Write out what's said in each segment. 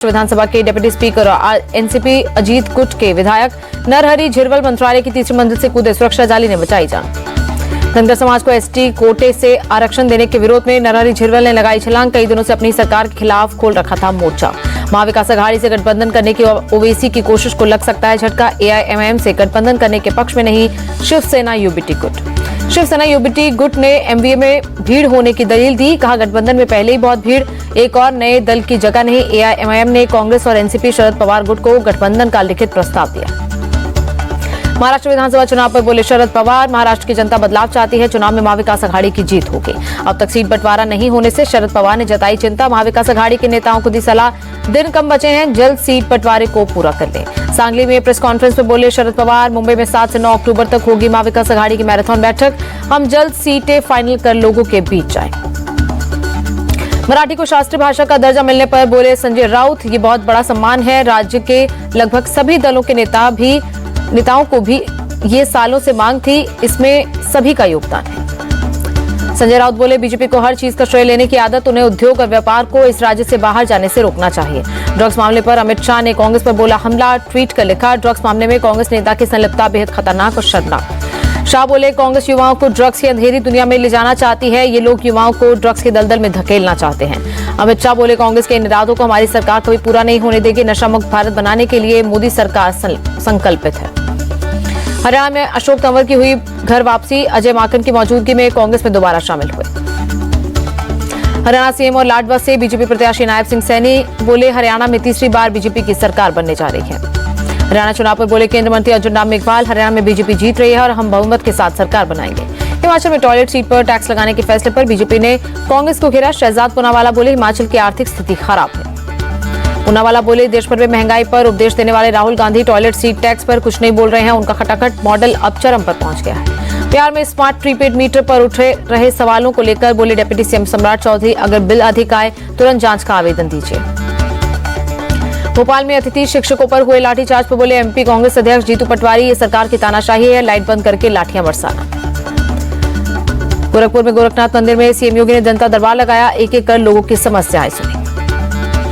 विधानसभा के deputy speaker और NCP Ajit गुट के विधायक नरहरि झिरवल मंत्रालय की तीसरी मंजिल से कूदे, सुरक्षा जाली ने बचाई जान। धनगर समाज को एसटी कोटे से आरक्षण देने के विरोध में नरहरि झिरवल ने लगाई छलांग। कई दिनों से अपनी सरकार के खिलाफ खोल रखा था मोर्चा। महाविकास अघाड़ी से गठबंधन करने की ओवैसी की कोशिश को लग सकता है झटका। एआईएमआईएम से गठबंधन करने के पक्ष में नहीं शिवसेना यूबीटी गुट। शिवसेना यूबीटी गुट ने एमवीए में भीड़ होने की दलील दी। कहा गठबंधन में पहले ही बहुत भीड़, एक और नए दल की जगह नहीं। एआईएमआईएम ने कांग्रेस और एनसीपी शरद पवार गुट को गठबंधन का लिखित प्रस्ताव दिया। महाराष्ट्र विधानसभा चुनाव पर बोले शरद पवार, महाराष्ट्र की जनता बदलाव चाहती है, चुनाव में महाविकास अघाड़ी की जीत होगी। अब तक सीट बंटवारा नहीं होने से शरद पवार ने जताई चिंता। महाविकास अघाड़ी के नेताओं को दी सलाह, दिन कम बचे हैं, जल्द सीट बंटवारे को पूरा कर लें। सांगली में प्रेस कॉन्फ्रेंस में बोले शरद पवार, मुंबई में 7 से 9 अक्टूबर तक होगी महाविकास अघाड़ी की मैराथन बैठक। हम जल्द सीटें फाइनल कर लोगों के बीच जाएं। मराठी को शास्त्रीय भाषा का दर्जा मिलने पर बोले संजय राउत, ये बहुत बड़ा सम्मान है। राज्य के लगभग सभी दलों के नेताओं को भी ये सालों से मांग थी, इसमें सभी का योगदान है। संजय राउत बोले बीजेपी को हर चीज का श्रेय लेने की आदत, उन्हें उद्योग और व्यापार को इस राज्य से बाहर जाने से रोकना चाहिए। ड्रग्स मामले पर अमित शाह ने कांग्रेस पर बोला हमला, ट्वीट कर लिखा ड्रग्स मामले में कांग्रेस नेता की संलिप्तता बेहद खतरनाक और शर्मनाक। शाह बोले कांग्रेस युवाओं को ड्रग्स की अंधेरी दुनिया में ले जाना चाहती है, ये लोग युवाओं को ड्रग्स के दलदल में धकेलना चाहते हैं। अमित शाह बोले कांग्रेस के इन इरादों को हमारी सरकार कभी पूरा नहीं होने देगी। नशा मुक्त भारत बनाने के लिए मोदी सरकार संकल्पित है। हरियाणा में अशोक तंवर की हुई घर वापसी, अजय माकन की मौजूदगी में कांग्रेस में दोबारा शामिल हुए। हरियाणा सीएम और लाडवा से बीजेपी प्रत्याशी नायब सिंह सैनी बोले हरियाणा में तीसरी बार बीजेपी की सरकार बनने जा रही है। हरियाणा चुनाव पर बोले केंद्रीय मंत्री अर्जुन राम मेघवाल, हरियाणा में बीजेपी जीत रही है और हम बहुमत के साथ सरकार बनाएंगे। हिमाचल में टॉयलेट सीट पर टैक्स लगाने के फैसले पर बीजेपी ने कांग्रेस को घेरा। शहजाद पूनावाला बोले हिमाचल की आर्थिक स्थिति खराब है। पूनावाला बोले देश भर में महंगाई पर उपदेश देने वाले Rahul Gandhi toilet seat tax पर कुछ नहीं बोल रहे हैं। उनका खटाखट मॉडल अब चरम पर पहुंच गया है। बिहार में स्मार्ट प्रीपेड मीटर पर उठे रहे सवालों को लेकर बोले डिप्टी सीएम सम्राट चौधरी, अगर बिल अधिक आए तुरंत जांच का आवेदन दीजिए। भोपाल में अतिथि शिक्षकों पर हुए लाठीचार्ज पर बोले एमपी कांग्रेस अध्यक्ष जीतू पटवारी, ये सरकार की तानाशाही है, लाइट बंद करके लाठियां बरसाना। गोरखपुर में गोरखनाथ मंदिर में सीएम योगी ने जनता दरबार लगाया, एक एक कर लोगों की समस्याएं सुनी।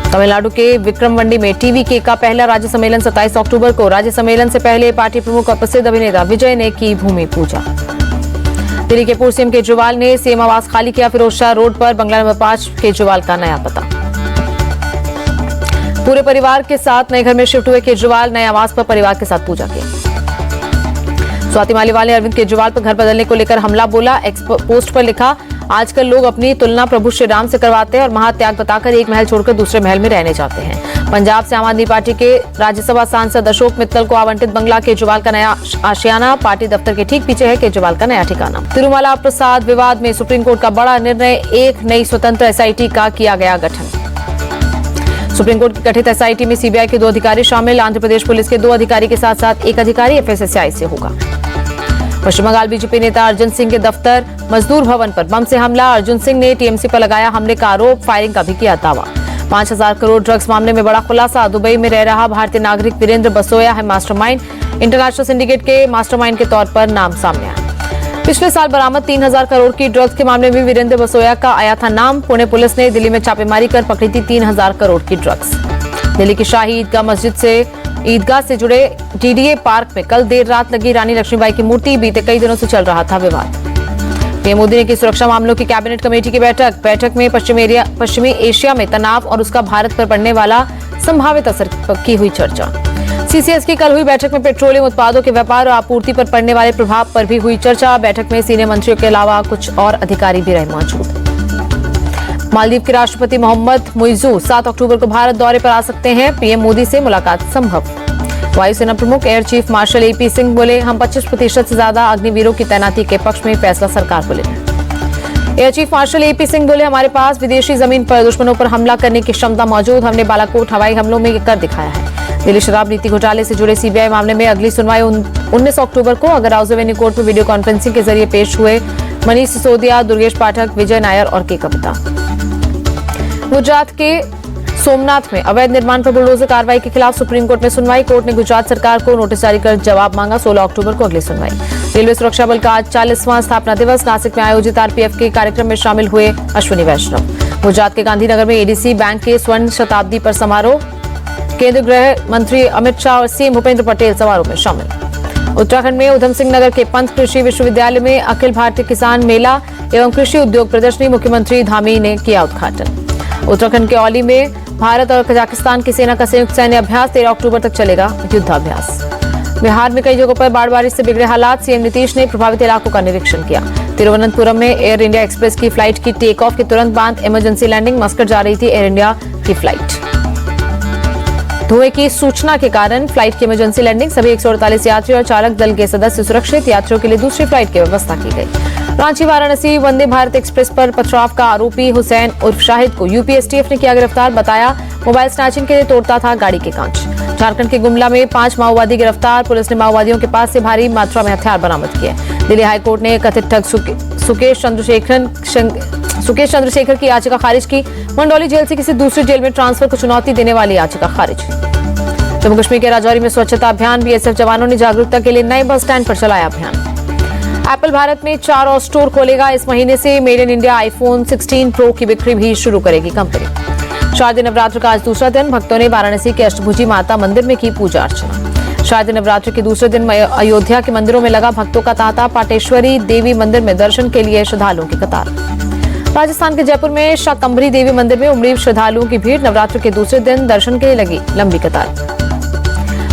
तमिलनाडु के विक्रमवंडी में टीवीके का पहला राज्य सम्मेलन 27 अक्टूबर को। राज्य सम्मेलन से पहले पार्टी प्रमुख और प्रसिद्ध अभिनेता विजय ने की भूमि पूजा। दिल्ली के पूर्व सीएम केजरीवाल ने सीएम आवास खाली किया। फिरोजशाह रोड पर बंगला नंबर 5 केजरीवाल का नया पता। पूरे परिवार के साथ नए घर में शिफ्ट हुए केजरीवाल, नए आवास पर परिवार के साथ पूजा की। स्वाति मालीवाल ने अरविंद केजरीवाल पर घर बदलने को लेकर हमला बोला। एक्स पोस्ट पर लिखा, आजकल लोग अपनी तुलना प्रभु श्री राम से करवाते हैं और महात्याग बताकर एक महल छोड़कर दूसरे महल में रहने जाते हैं। पंजाब से आम आदमी पार्टी के राज्यसभा सांसद अशोक मित्तल को आवंटित बंगला, केजरीवाल का नया आशियाना। पार्टी दफ्तर के ठीक पीछे है केजरीवाल का नया ठिकाना। तिरुमला प्रसाद विवाद में सुप्रीम कोर्ट का बड़ा निर्णय, एक नई स्वतंत्र एसआईटी का किया गया गठन। सुप्रीम कोर्ट की गठित एसआईटी में सीबीआई के 2 अधिकारी शामिल। आंध्र प्रदेश पुलिस के 2 अधिकारी के साथ साथ एक अधिकारी एफएसएसआई से होगा। पश्चिम बंगाल बीजेपी नेता अर्जुन सिंह के दफ्तर मजदूर भवन पर बम से हमला। अर्जुन सिंह ने टीएमसी पर लगाया हमले का आरोप, फायरिंग का भी किया दावा। 5000 करोड़ ड्रग्स मामले में बड़ा खुलासा। दुबई में रह रहा भारतीय नागरिक वीरेंद्र बसोया है मास्टरमाइंड। इंटरनेशनल सिंडिकेट के मास्टरमाइंड के तौर पर नाम सामने आया। पिछले साल बरामद 3000 करोड़ की ड्रग्स के मामले में वीरेंद्र बसोया का आया था नाम। पुणे पुलिस ने दिल्ली में छापेमारी कर पकड़ी थी 3000 करोड़ की ड्रग्स। दिल्ली की शाही ईदगाह से जुड़े डीडीए पार्क में कल देर रात लगी रानी लक्ष्मीबाई की मूर्ति। बीते कई दिनों से चल रहा था विवाद। पीएम मोदी ने की सुरक्षा मामलों की कैबिनेट कमेटी की बैठक में पश्चिमी एशिया में तनाव और उसका भारत पर पड़ने वाला संभावित असर की हुई चर्चा। सीसीएस की कल हुई बैठक में पेट्रोलियम उत्पादों के व्यापार और आपूर्ति पर पड़ने वाले प्रभाव पर भी हुई चर्चा। बैठक में सीनियर मंत्रियों के अलावा कुछ और अधिकारी भी रहे मौजूद। मालदीव के राष्ट्रपति मोहम्मद मुइज़ू 7 अक्टूबर को भारत दौरे पर आ सकते हैं। पीएम मोदी से मुलाकात संभव। वायुसेना प्रमुख air chief marshal AP Singh बोले हम 25% से ज्यादा अग्निवीरों की तैनाती के पक्ष में, फैसला सरकार को लेना। Air chief marshal AP Singh बोले हमारे पास विदेशी जमीन पर दुश्मनों पर हमला करने की क्षमता मौजूद, हमने बालाकोट हवाई हमलों में कर दिखाया है। दिल्ली शराब नीति घोटाले से जुड़े सीबीआई मामले में अगली सुनवाई 19 अक्टूबर को। अगर हाउस एवेन्यू कोर्ट में वीडियो कॉन्फ्रेंसिंग के जरिए पेश हुए मनीष सिसोदिया, दुर्गेश पाठक, विजय नायर और के कविता। गुजरात के सोमनाथ में अवैध निर्माण पर बुलडोजर कार्रवाई के खिलाफ सुप्रीम कोर्ट में सुनवाई। कोर्ट ने गुजरात सरकार को नोटिस जारी कर जवाब मांगा। 16 अक्टूबर को अगली सुनवाई। रेलवे सुरक्षा बल का आज 40वां स्थापना दिवस। नासिक में आयोजित आरपीएफ के कार्यक्रम में शामिल हुए अश्विनी वैष्णव। गुजरात के गांधीनगर में एडीसी बैंक के स्वर्ण शताब्दी पर समारोह। केंद्रीय गृह मंत्री अमित शाह और सीएम भूपेंद्र पटेल समारोह में शामिल। उत्तराखंड में उधम सिंह नगर के पंत कृषि विश्वविद्यालय में अखिल भारतीय किसान मेला एवं कृषि उद्योग प्रदर्शनी मुख्यमंत्री धामी ने किया उद्घाटन। उत्तराखंड के औली में भारत और कजाकिस्तान की सेना का संयुक्त सैन्य अभ्यास 13 अक्टूबर तक चलेगा युद्धाभ्यास। बिहार में कई जगहों पर बाढ़ बारिश से बिगड़े हालात, सीएम नीतीश ने प्रभावित इलाकों का निरीक्षण किया। तिरुवनंतपुरम में एयर इंडिया एक्सप्रेस की फ्लाइट की टेक ऑफ के तुरंत बाद इमरजेंसी लैंडिंग, मस्कट जा रही थी एयर इंडिया की फ्लाइट। धुएं की सूचना के कारण फ्लाइट की इमरजेंसी लैंडिंग, सभी 148 यात्री और चालक दल के सदस्य सुरक्षित, यात्रियों के लिए दूसरी फ्लाइट की व्यवस्था की गई। रांची वाराणसी वंदे भारत एक्सप्रेस पर पथराव का आरोपी हुसैन उर्फ शाहिद को यूपी एसटीएफ ने किया गिरफ्तार, बताया मोबाइल स्नैचिंग के लिए तोड़ता था गाड़ी के कांच। झारखंड के गुमला में 5 माओवादी गिरफ्तार, पुलिस ने माओवादियों के पास से भारी मात्रा में हथियार बरामद किए। दिल्ली हाईकोर्ट ने कथित ठग सुकेश चंद्रशेखर की याचिका खारिज की। मंडौली जेल से किसी दूसरी जेल में ट्रांसफर को चुनौती देने वाली याचिका खारिज। जम्मू कश्मीर के राजौरी में स्वच्छता अभियान, बीएसएफ जवानों ने जागरूकता के लिए नए बस स्टैंड पर चलाया अभियान। एप्पल भारत में 4 और स्टोर खोलेगा। इस महीने से made in India iPhone 16 pro की बिक्री भी शुरू करेगी कंपनी। शारदीय नवरात्र का आज दूसरा दिन, भक्तों ने वाराणसी के अष्टभुजी माता मंदिर में की पूजा अर्चना। शारदीय नवरात्र के दूसरे दिन अयोध्या के मंदिरों में लगा भक्तों का तांता, पाटेश्वरी देवी मंदिर में दर्शन के लिए श्रद्धालुओं की कतार। राजस्थान के जयपुर में शाकंभरी देवी मंदिर में उमड़ी श्रद्धालुओं की भीड़, नवरात्र के दूसरे दिन दर्शन के लिए लगी लंबी कतार।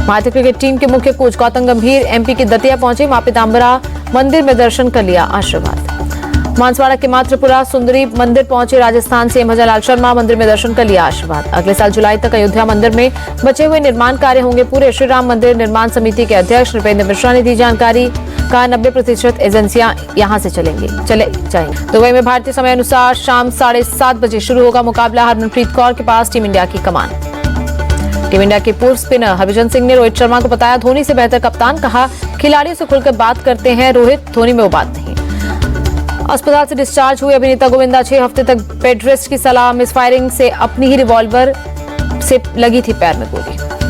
भारतीय क्रिकेट टीम के मुख्य कोच गौतम गंभीर एमपी के दतिया पहुंचे, मां पीतांबरा मंदिर में दर्शन कर लिया आशीर्वाद। मानसवाड़ा के मातृपुरा सुंदरी मंदिर पहुंचे राजस्थान सीएम भजनलाल शर्मा, मंदिर में दर्शन कर लिया आशीर्वाद। अगले साल जुलाई तक अयोध्या मंदिर में बचे हुए निर्माण कार्य होंगे पूरे। श्री राम मंदिर निर्माण समिति के अध्यक्ष नृपेंद्र मिश्रा ने दी जानकारी, कहा 90% एजेंसियां यहां से चले जाएंगे। दुबई में भारतीय समय अनुसार शाम 7:30 बजे शुरू होगा मुकाबला, हरमनप्रीत कौर के पास टीम इंडिया की कमान। टीम इंडिया के पूर्व स्पिनर हरभजन सिंह ने रोहित शर्मा को बताया धोनी से बेहतर कप्तान, कहा खिलाड़ियों से खुलकर बात करते हैं रोहित, धोनी में वो बात नहीं। अस्पताल से डिस्चार्ज हुए अभिनेता गोविंदा 6 हफ्ते तक बेड रेस्ट की सलाह, मिसफायरिंग से अपनी ही रिवॉल्वर से लगी थी पैर में गोली।